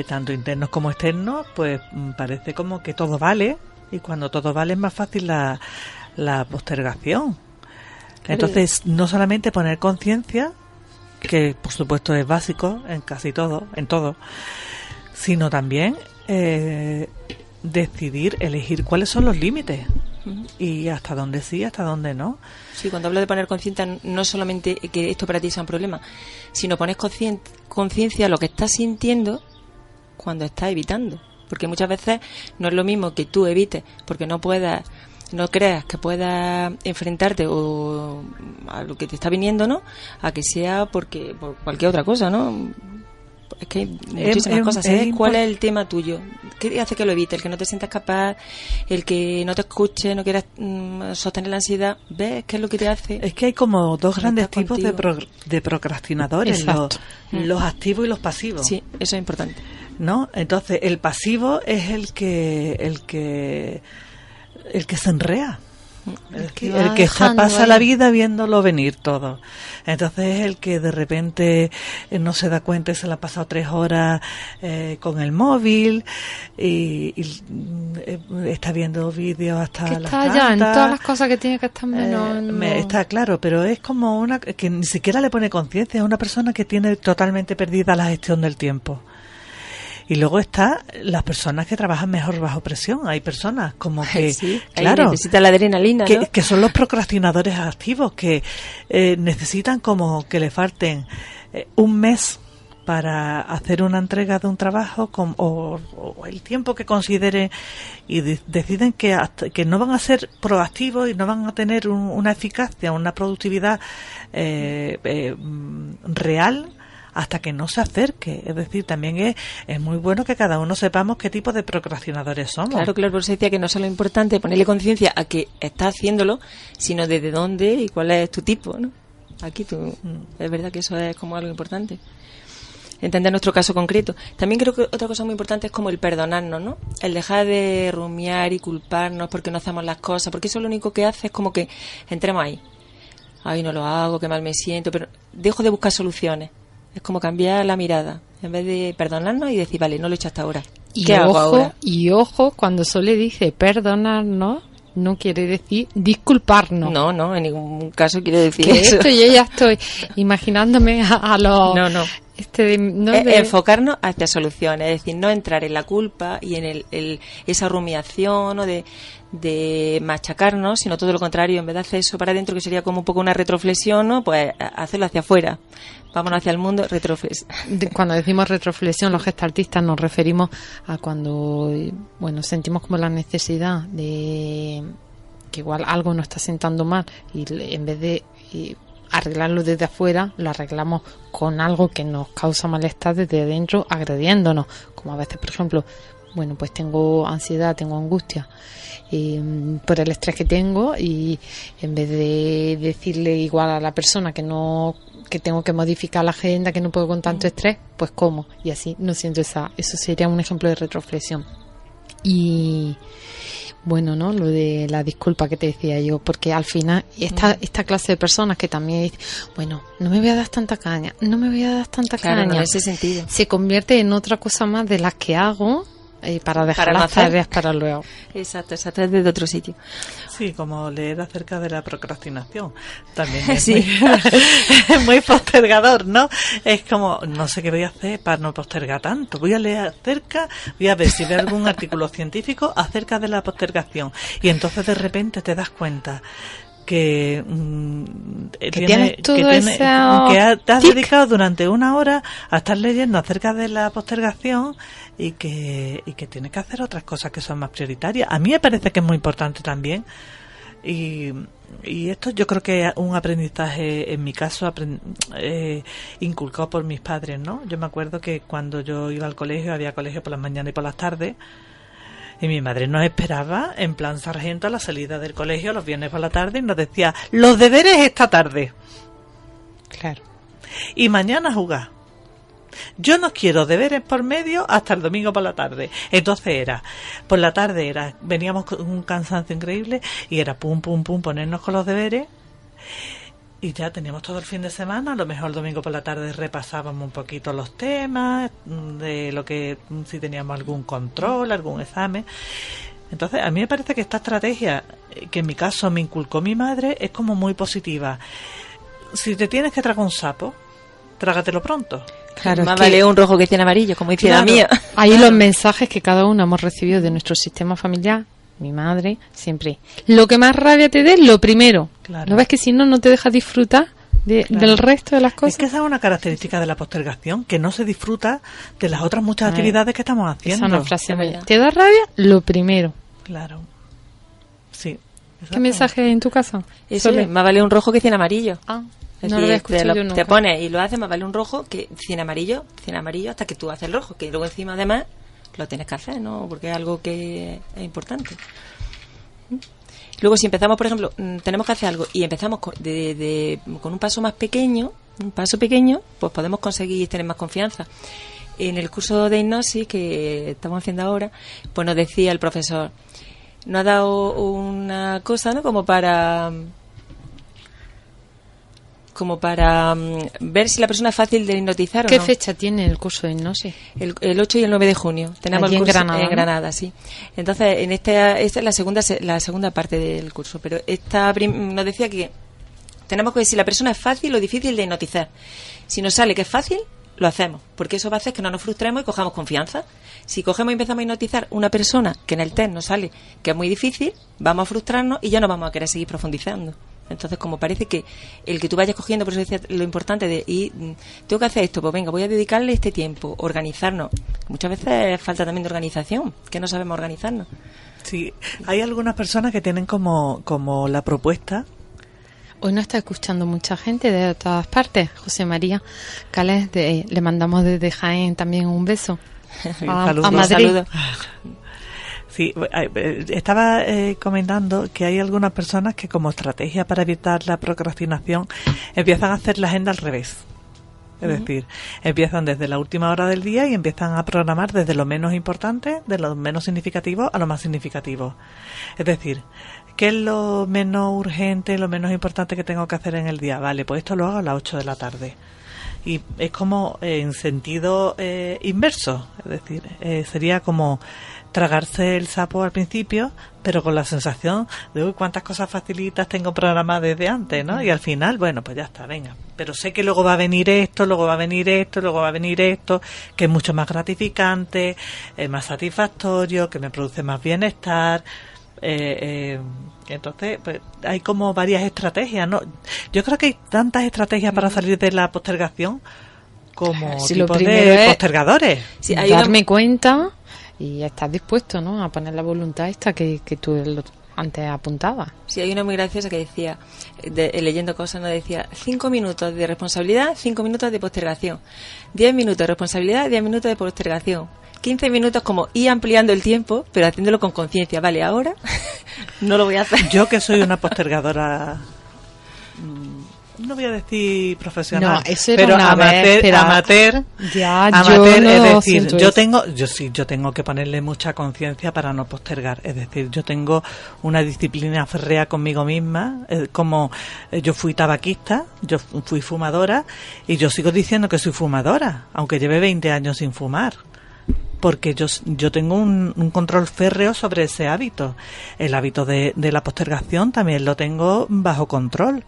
tanto internos como externos, pues parece como que todo vale, y cuando todo vale es más fácil la postergación. Entonces, no solamente poner conciencia, que por supuesto es básico en casi todo, en todo, sino también decidir, elegir cuáles son los límites y hasta dónde sí, hasta dónde no. Sí, cuando hablo de poner conciencia, no solamente que esto para ti sea un problema, sino poner conciencia a lo que estás sintiendo cuando estás evitando, porque muchas veces no es lo mismo que tú evites porque no creas que puedas enfrentarte o a lo que te está viniendo, ¿no? A que sea por cualquier otra cosa, ¿no? Es que hay muchísimas cosas. ¿Sabes cuál es el tema tuyo? ¿Qué hace que lo evites? El que no te sientas capaz, el que no te escuche, no quieras sostener la ansiedad. ¿Ves qué es lo que te hace? Es que hay como dos grandes tipos de procrastinadores, los activos y los pasivos. Sí, eso es importante. ¿No? Entonces, el pasivo es el que se enrea. El que pasa la vida viéndolo venir todo. Entonces el que de repente no se da cuenta y se le ha pasado 3 horas con el móvil y está viendo vídeos hasta que las está tantas. ya en todas las cosas que tiene que estar menos. Está claro, pero es como una que ni siquiera le pone conciencia. Es una persona que tiene totalmente perdida la gestión del tiempo. Y luego está las personas que trabajan mejor bajo presión. Hay personas como que, sí, claro, necesitan la adrenalina, ¿no? que son los procrastinadores activos, que necesitan como que le falten un mes para hacer una entrega de un trabajo o el tiempo que consideren, y deciden que no van a ser proactivos y no van a tener una eficacia, una productividad real hasta que no se acerque. Es decir, también es muy bueno que cada uno sepamos qué tipo de procrastinadores somos. Claro, por eso decía que no es lo importante ponerle conciencia a que estás haciéndolo, sino desde dónde y cuál es tu tipo, ¿no? Aquí es verdad que eso es como algo importante. Entender nuestro caso concreto. También creo que otra cosa muy importante es como el perdonarnos, ¿no? El dejar de rumiar y culparnos porque no hacemos las cosas, porque eso lo único que hace es como que entremos ahí. Ay, no lo hago, qué mal me siento, pero dejo de buscar soluciones. Es como cambiar la mirada, en vez de perdonarnos y decir, vale, no lo he hecho hasta ahora. ¿Qué hago ahora? Y ojo, cuando Sole dice perdonarnos, no quiere decir disculparnos. No, en ningún caso quiere decir que eso. Esto yo ya estoy imaginándome a los... No. Enfocarnos hacia soluciones, es decir, no entrar en la culpa y en esa rumiación o de machacarnos, sino todo lo contrario, en vez de hacer eso para adentro, que sería como un poco una retroflexión, ¿no? Pues hacerlo hacia afuera. Vámonos hacia el mundo, retroflexión. Cuando decimos retroflexión, los gestaltistas nos referimos a cuando, sentimos como la necesidad de que igual algo nos está sentando mal y en vez de arreglarlo desde afuera, lo arreglamos con algo que nos causa malestar desde adentro, agrediéndonos. Como a veces, por ejemplo, pues tengo ansiedad, tengo angustia por el estrés que tengo, y en vez de decirle igual a la persona que tengo que modificar la agenda, que no puedo con tanto estrés, pues como, y así no siento eso sería un ejemplo de retroflexión. Y bueno, ¿no? Lo de la disculpa que te decía yo, porque al final esta clase de personas que también dicen, bueno, no me voy a dar tanta caña, Claro, no, en ese sentido. se convierte en otra cosa más de las que hago para dejar Para no las hacer. tareas para luego. Exacto, es desde otro sitio. Sí, como leer acerca de la procrastinación. También es, Sí. es muy postergador, ¿no? Es como, no sé qué voy a hacer para no postergar tanto. Voy a leer voy a ver si veo algún artículo científico acerca de la postergación. Y entonces de repente te das cuenta que tienes todo te has tic. dedicado durante una hora a estar leyendo acerca de la postergación y que tienes que hacer otras cosas que son más prioritarias. A mí me parece que es muy importante también y esto yo creo que es un aprendizaje, en mi caso, inculcado por mis padres, ¿no? Yo me acuerdo que cuando yo iba al colegio, había colegio por las mañanas y por las tardes. Y mi madre nos esperaba en plan sargento a la salida del colegio los viernes por la tarde y nos decía, los deberes esta tarde. Claro. Y mañana jugar. Yo no quiero deberes por medio hasta el domingo por la tarde. Entonces por la tarde veníamos con un cansancio increíble y era pum, pum, pum, ponernos con los deberes. Y ya teníamos todo el fin de semana, a lo mejor el domingo por la tarde repasábamos un poquito los temas, de lo que, si teníamos algún control, algún examen. Entonces, a mí me parece que esta estrategia, que en mi caso me inculcó mi madre, es como muy positiva. Si te tienes que tragar un sapo, trágatelo pronto. Claro, Más es vale que un rojo que 100 amarillos, como dice la Claro. mía. ahí los mensajes que cada uno hemos recibido de nuestro sistema familiar, mi madre, siempre, lo que más rabia te dé, lo primero. Claro. ¿No ves que si no, no te dejas disfrutar del resto de las Es cosas? que esa es una característica de la postergación, que no se disfruta de las otras muchas Ay, actividades que estamos Esa haciendo. es una frase Es muy... verdad. ¿Te da rabia? Lo primero. Claro. Sí. ¿Qué mensaje hay en tu casa? Eso Sole. es, más vale un rojo que 100 amarillos. Ah, Es no lo había decir, escuchado yo nunca. te pones y lo haces, más vale un rojo que 100 amarillos hasta que tú haces el rojo, que luego encima además lo tienes que hacer, ¿no? Porque es algo que es importante. Luego si empezamos, por ejemplo, tenemos que hacer algo y empezamos con un paso más pequeño, pues podemos conseguir tener más confianza. En el curso de hipnosis que estamos haciendo ahora, pues nos decía el profesor, nos ha dado una cosa, ¿no? Como para ver si la persona es fácil de hipnotizar o ¿Qué no. fecha tiene el curso de hipnosis? El 8 y el 9 de junio. Tenemos Allí el en curso Granada, en ¿no? Granada, sí. Entonces, esta es la segunda parte del curso. Pero nos decía que tenemos que ver si la persona es fácil o difícil de hipnotizar. Si nos sale que es fácil, lo hacemos. Porque eso va a hacer que no nos frustremos y cojamos confianza. Si cogemos y empezamos a hipnotizar una persona que en el test nos sale que es muy difícil, vamos a frustrarnos y ya no vamos a querer seguir profundizando. Entonces, como parece que el que tú vayas cogiendo, por eso decía lo importante de ir, tengo que hacer esto, pues venga, voy a dedicarle este tiempo, organizarnos. Muchas veces falta también de organización, que no sabemos organizarnos. Sí, hay algunas personas que tienen como la propuesta. Hoy nos está escuchando mucha gente de todas partes. José María Cales, le mandamos desde Jaén también un beso. Saludos. A Madrid. Saludos. Sí, estaba comentando que hay algunas personas que como estrategia para evitar la procrastinación empiezan a hacer la agenda al revés. Es decir, empiezan desde la última hora del día y empiezan a programar desde lo menos importante, de lo menos significativo a lo más significativo. Es decir, ¿qué es lo menos urgente, lo menos importante que tengo que hacer en el día? Vale, pues esto lo hago a las 8 de la tarde. Y es como en sentido inverso. Es decir, sería como tragarse el sapo al principio, pero con la sensación de uy, cuántas cosas facilitas tengo programadas desde antes, ¿no? Y al final, bueno, pues ya está, venga. Pero sé que luego va a venir esto, luego va a venir esto, luego va a venir esto, que es mucho más gratificante, más satisfactorio, que me produce más bienestar. Entonces, pues, hay como varias estrategias, ¿no? Yo creo que hay tantas estrategias para salir de la postergación como Si lo tipos primero de es postergadores. Sí, hay darme cuenta y estar dispuesto, ¿no?, a poner la voluntad esta que tú antes apuntabas. Sí, hay una muy graciosa que decía, leyendo cosas, nos decía 5 minutos de responsabilidad, 5 minutos de postergación, 10 minutos de responsabilidad, 10 minutos de postergación, 15 minutos como ir ampliando el tiempo, pero haciéndolo con conciencia. Vale, ahora no lo voy a hacer. Yo que soy una postergadora no voy a decir profesional, No, eso era pero una vez, pero amateur, ya amateur, yo es no decir, siento yo eso. tengo que ponerle mucha conciencia para no postergar, es decir, yo tengo una disciplina férrea conmigo misma, yo fui tabaquista, yo fui fumadora y yo sigo diciendo que soy fumadora, aunque lleve 20 años sin fumar. Porque yo tengo un control férreo sobre ese hábito. El hábito de la postergación también lo tengo bajo control.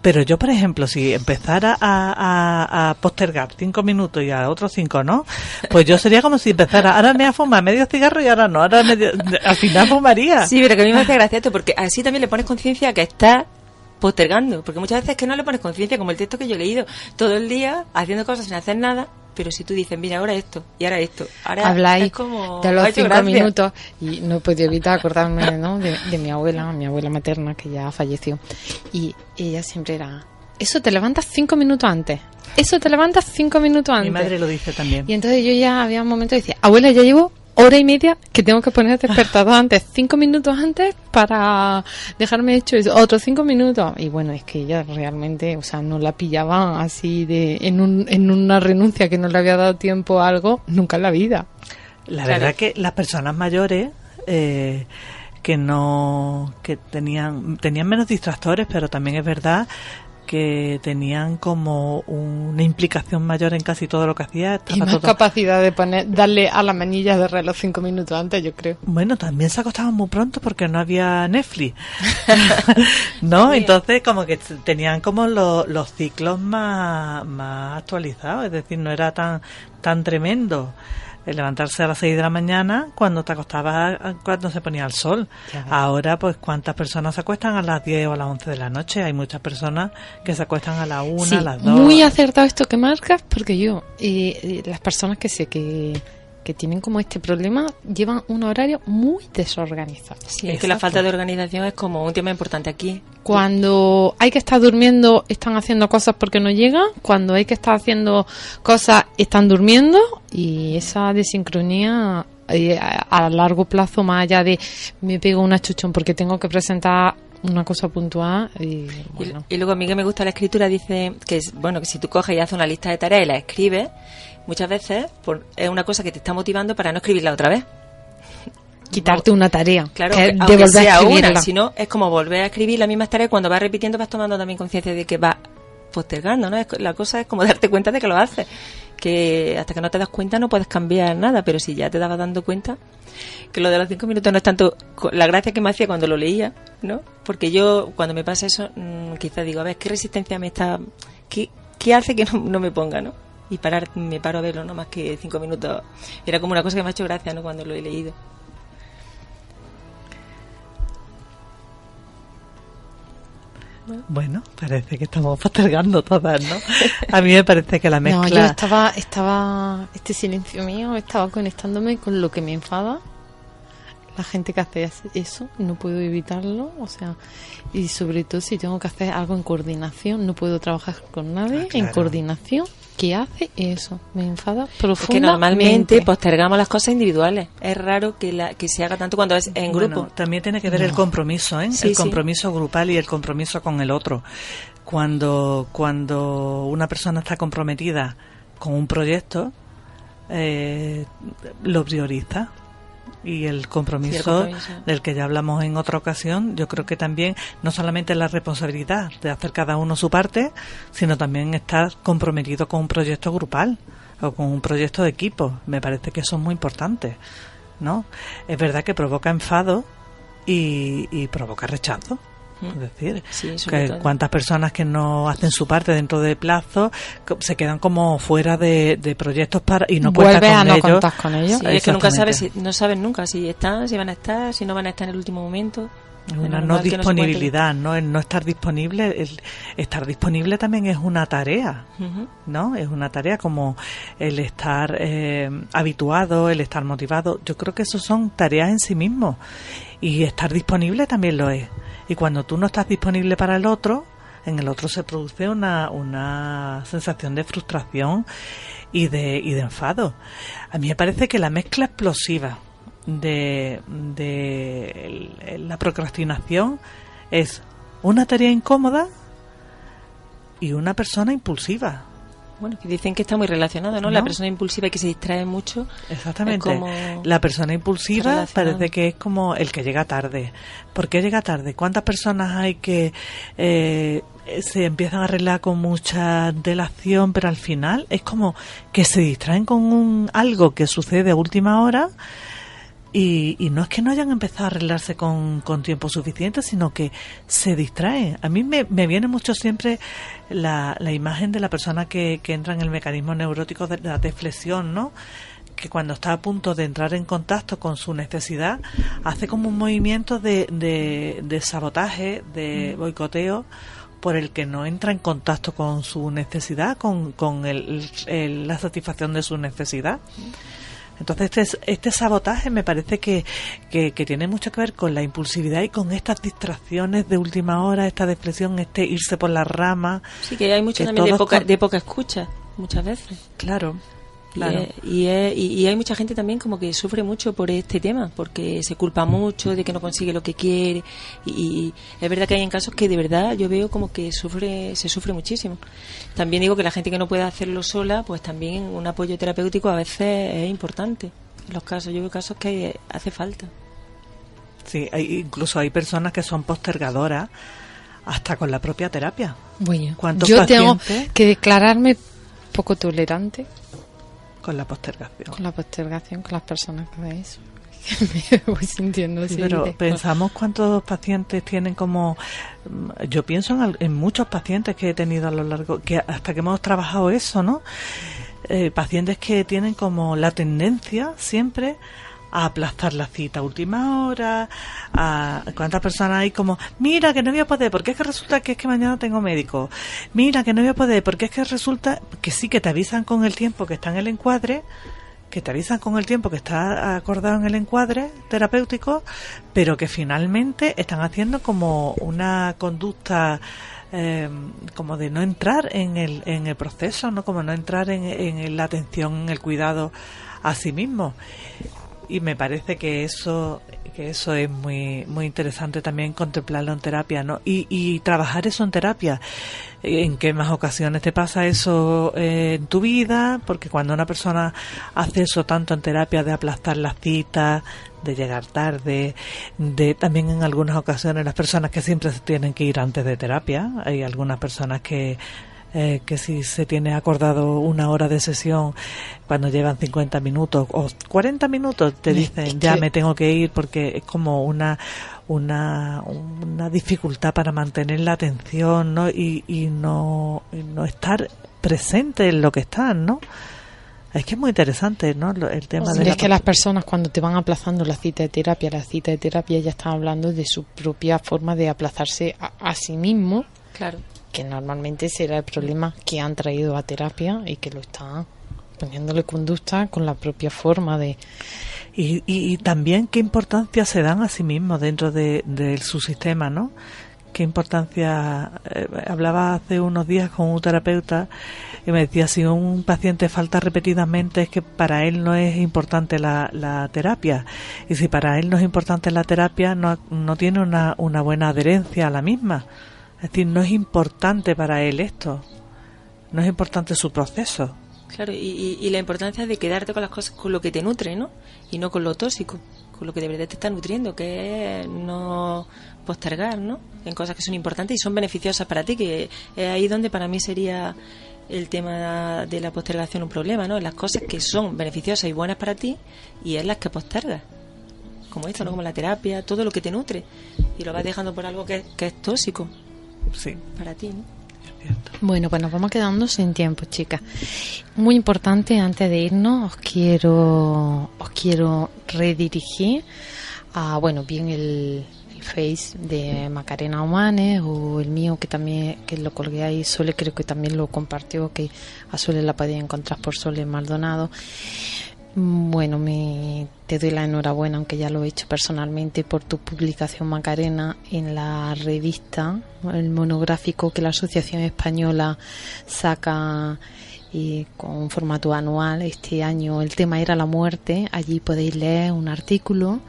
Pero yo, por ejemplo, si empezara a postergar 5 minutos y a otros 5 no, pues yo sería como si empezara, ahora me voy a fumar medio cigarro y ahora no, al final fumaría. Sí, pero que a mí me hace gracia esto, porque así también le pones conciencia a que estás postergando, porque muchas veces que no le pones conciencia, como el texto que yo he leído, todo el día haciendo cosas sin hacer nada. Pero si tú dices, mira, ahora esto, y ahora esto, ahora habláis es como de los 5 gracia. minutos y no he podido evitar acordarme, ¿no? de mi abuela materna, que ya falleció, y ella siempre era, eso te levantas 5 minutos antes, eso te levantas 5 minutos antes. Mi madre lo dice también. Y entonces yo ya había un momento que decía, abuela, ya llevo hora y media que tengo que poner el despertador antes, 5 minutos antes para dejarme hecho eso, otros 5 minutos. Y bueno, es que ella realmente, o sea, no la pillaba así en una renuncia que no le había dado tiempo a algo, nunca en la vida. La verdad que las personas mayores que tenían menos distractores, pero también es verdad que tenían como una implicación mayor en casi todo lo que hacía. Y más capacidad de darle a las manillas de reloj 5 minutos antes, yo creo. Bueno, también se acostaban muy pronto porque no había Netflix, ¿no? Sí. Entonces como que tenían como los ciclos más actualizados, es decir, no era tan tremendo el levantarse a las 6 de la mañana cuando te acostabas cuando se ponía el sol. Ahora, pues, ¿cuántas personas se acuestan a las 10 o a las 11 de la noche? Hay muchas personas que se acuestan a las 1, sí, a las 2. Muy acertado esto que marcas, porque yo, las personas que sé que tienen como este problema llevan un horario muy desorganizado. Sí, es que la falta de organización es como un tema importante aquí. Cuando hay que estar durmiendo, están haciendo cosas porque no llegan. Cuando hay que estar haciendo cosas, están durmiendo. Y esa desincronía a largo plazo, más allá de me pego una chuchón porque tengo que presentar una cosa puntual. Bueno. Y luego a mí que me gusta la escritura, dice que es bueno que si tú coges y haces una lista de tareas y la escribes, muchas veces es una cosa que te está motivando para no escribirla otra vez. Quitarte una tarea. Claro, que aunque sea una, si no, es como volver a escribir las mismas tareas. Cuando vas repitiendo vas tomando también conciencia de que vas postergando, ¿no? La cosa es como darte cuenta de que lo haces. Que hasta que no te das cuenta no puedes cambiar nada, pero si ya te dabas dando cuenta, que lo de los 5 minutos no es tanto la gracia que me hacía cuando lo leía, ¿no? Porque yo, cuando me pasa eso, quizás digo, a ver, ¿qué resistencia me está... ¿Qué hace que no me ponga, no? Y me paro a verlo, no más que 5 minutos. Era como una cosa que me ha hecho gracia, ¿no? Cuando lo he leído. Bueno, parece que estamos postergando todas, ¿no? A mí me parece que la mezcla... No, yo estaba este silencio mío, estaba conectándome con lo que me enfada. La gente que hace eso, no puedo evitarlo, o sea, y sobre todo si tengo que hacer algo en coordinación, no puedo trabajar con nadie en coordinación. ¿Qué hace eso? Me enfada profundamente. Es que normalmente postergamos las cosas individuales. Es raro que se haga tanto cuando es en grupo. También tiene que ver el compromiso, ¿eh? Sí, el compromiso grupal y el compromiso con el otro. Cuando una persona está comprometida con un proyecto, lo prioriza. Y el compromiso del que ya hablamos en otra ocasión, yo creo que también no solamente la responsabilidad de hacer cada uno su parte, sino también estar comprometido con un proyecto grupal o con un proyecto de equipo. Me parece que eso es muy importante, ¿no? Es verdad que provoca enfado y provoca rechazo. Es decir, que cuántas personas que no hacen su parte dentro de plazo se quedan como fuera de proyectos y no cuentas con ellos. Sí, es que nunca no saben nunca si están, si van a estar, si no van a estar en el último momento. Una no disponibilidad, ¿no? El no estar disponible, el estar disponible también es una tarea, ¿no? Es una tarea como el estar habituado, el estar motivado. Yo creo que eso son tareas en sí mismos y estar disponible también lo es. Y cuando tú no estás disponible para el otro, en el otro se produce una sensación de frustración y de enfado. A mí me parece que la mezcla explosiva de la procrastinación es una tarea incómoda y una persona impulsiva. Bueno, que dicen que está muy relacionado, ¿no? La persona impulsiva y que se distrae mucho. Exactamente. Como la persona impulsiva parece que es como el que llega tarde. ¿Por qué llega tarde? ¿Cuántas personas hay que se empiezan a arreglar con mucha delación, pero al final es como que se distraen con algo que sucede a última hora? Y no es que no hayan empezado a arreglarse con tiempo suficiente, sino que se distraen. A mí me viene mucho siempre la imagen de la persona que entra en el mecanismo neurótico de la deflexión, ¿no? Que cuando está a punto de entrar en contacto con su necesidad, hace como un movimiento de sabotaje, de boicoteo, por el que no entra en contacto con su necesidad, con la satisfacción de su necesidad. Entonces este sabotaje me parece que tiene mucho que ver con la impulsividad y con estas distracciones de última hora, esta depresión, irse por las ramas. Sí, que hay mucho también de poca escucha, muchas veces. Claro. Y hay mucha gente también como que sufre mucho por este tema, porque se culpa mucho de que no consigue lo que quiere, y es verdad que hay en casos que de verdad yo veo como que se sufre muchísimo. También digo que la gente que no puede hacerlo sola, pues también un apoyo terapéutico a veces es importante. En los casos, yo veo casos que hace falta. Sí, incluso hay personas que son postergadoras hasta con la propia terapia. Bueno, yo pacientes tengo que declararme poco tolerante con la postergación. Con la postergación, con las personas que hacen eso. Me voy sintiendo así. Pero pensamos cuántos pacientes tienen como... Yo pienso en muchos pacientes que he tenido a lo largo... que hasta que hemos trabajado eso, ¿no? Pacientes que tienen como la tendencia siempre a aplazar la cita a última hora. ¿Cuántas personas hay como, mira que no voy a poder, porque es que resulta que es que mañana tengo médico, mira que no voy a poder, porque es que resulta que sí, que te avisan con el tiempo que está en el encuadre, que te avisan con el tiempo que está acordado en el encuadre terapéutico, pero que finalmente están haciendo como una conducta como de no entrar en el proceso, ¿no? Como no entrar en la atención, en el cuidado a sí mismo. Y me parece que eso es muy muy interesante también contemplarlo en terapia, ¿no? Y trabajar eso en terapia. ¿En qué más ocasiones te pasa eso en tu vida? Porque cuando una persona hace eso tanto en terapia, de aplastar las citas, de llegar tarde, también en algunas ocasiones las personas que siempre se tienen que ir antes de terapia. Hay algunas personas que si se tiene acordado una hora de sesión, cuando llevan 50 minutos o 40 minutos te dicen ya me tengo que ir, porque es como una dificultad para mantener la atención, ¿no? Y no estar presente en lo que están, ¿no? Es que es muy interesante, ¿no? El tema de es que las personas cuando te van aplazando la cita de terapia ya están hablando de su propia forma de aplazarse a sí mismo. Claro. Que normalmente será el problema que han traído a terapia y que lo están poniéndole conducta con la propia forma de... Y también qué importancia se dan a sí mismos dentro de su sistema, ¿no? Qué importancia... hablaba hace unos días con un terapeuta y me decía, si un paciente falta repetidamente es que para él no es importante la terapia, y si para él no es importante la terapia no tiene una buena adherencia a la misma. Es decir, no es importante para él esto, no es importante su proceso. Claro, y la importancia de quedarte con las cosas, con lo que te nutre, ¿no? Y no con lo tóxico, con lo que de verdad te está nutriendo, que es no postergar, ¿no? En cosas que son importantes y son beneficiosas para ti, que es ahí donde para mí sería el tema de la postergación un problema, ¿no? Las cosas que son beneficiosas y buenas para ti y es las que postergas. Como esto, ¿no? Como la terapia, todo lo que te nutre. Y lo vas dejando por algo que es tóxico. Sí. Para ti, ¿no? Bueno, pues nos vamos quedando sin tiempo, chicas. Muy importante, antes de irnos, os quiero redirigir a, bueno, bien el Face de Macarena Humanes o el mío, que también que lo colgué ahí. Sole creo que también lo compartió, que a Sole la podéis encontrar por Sole Maldonado. Bueno, te doy la enhorabuena, aunque ya lo he hecho personalmente, por tu publicación, Macarena, en la revista, el monográfico que la Asociación Española saca con formato anual. Este año el tema era la muerte. Allí podéis leer un artículo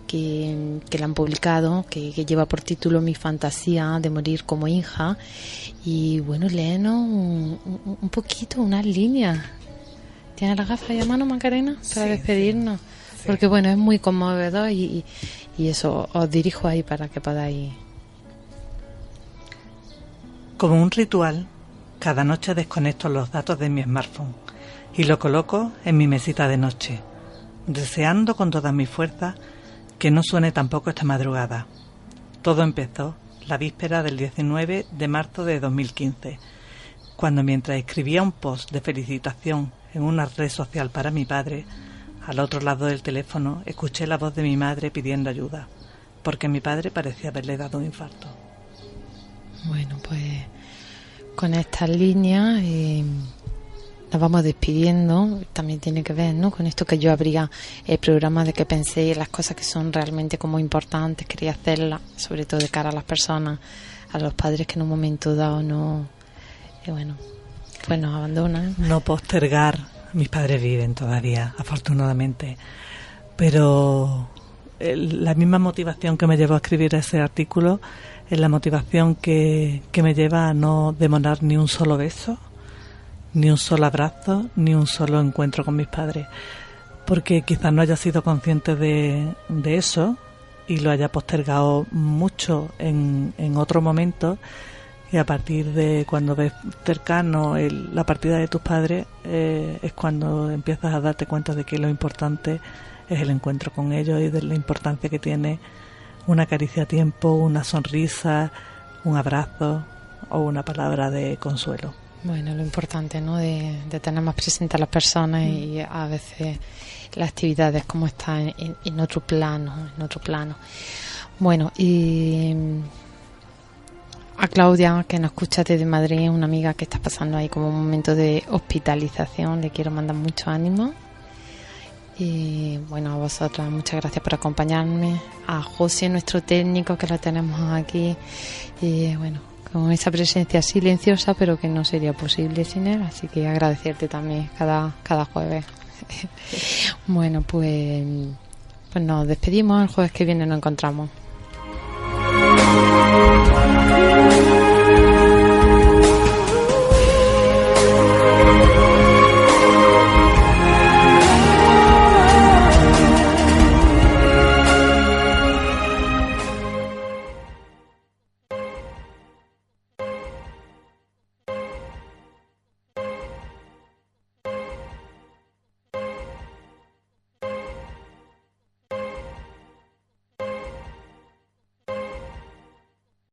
que la han publicado, que lleva por título Mi fantasía de morir como hija. Y bueno, léenos un poquito, unas líneas. ¿Tienes las gafas ahí a mano, Macarena, para despedirnos? Sí. Porque bueno, es muy conmovedor y eso, os dirijo ahí para que podáis. Como un ritual, cada noche desconecto los datos de mi smartphone y lo coloco en mi mesita de noche, deseando con todas mis fuerzas que no suene tampoco esta madrugada. Todo empezó la víspera del 19 de marzo de 2015, cuando mientras escribía un post de felicitación en una red social para mi padre, al otro lado del teléfono escuché la voz de mi madre pidiendo ayuda, porque mi padre parecía haberle dado un infarto. Bueno, pues con estas líneas nos vamos despidiendo. También tiene que ver, ¿no?, con esto que yo abría el programa, de que pensé las cosas que son realmente como importantes, quería hacerlas, sobre todo de cara a las personas, a los padres que en un momento dado no, bueno, pues nos abandonan. No postergar. Mis padres viven todavía, afortunadamente, pero la misma motivación que me llevó a escribir ese artículo es la motivación que me lleva a no demorar ni un solo beso, ni un solo abrazo, ni un solo encuentro con mis padres, porque quizás no haya sido consciente de eso y lo haya postergado mucho en otro momento. Y a partir de cuando ves cercano la partida de tus padres, es cuando empiezas a darte cuenta de que lo importante es el encuentro con ellos y de la importancia que tiene una caricia a tiempo, una sonrisa, un abrazo o una palabra de consuelo. Bueno, lo importante, ¿no?, de tener más presente a las personas y a veces las actividades como están en otro plano, Bueno, y a Claudia, que nos escucha desde Madrid, una amiga que está pasando ahí como un momento de hospitalización, le quiero mandar mucho ánimo. Y bueno, a vosotras, muchas gracias por acompañarme. A José, nuestro técnico, que lo tenemos aquí. Y bueno, con esa presencia silenciosa, pero que no sería posible sin él. Así que agradecerte también cada jueves. Bueno, pues nos despedimos. El jueves que viene nos encontramos.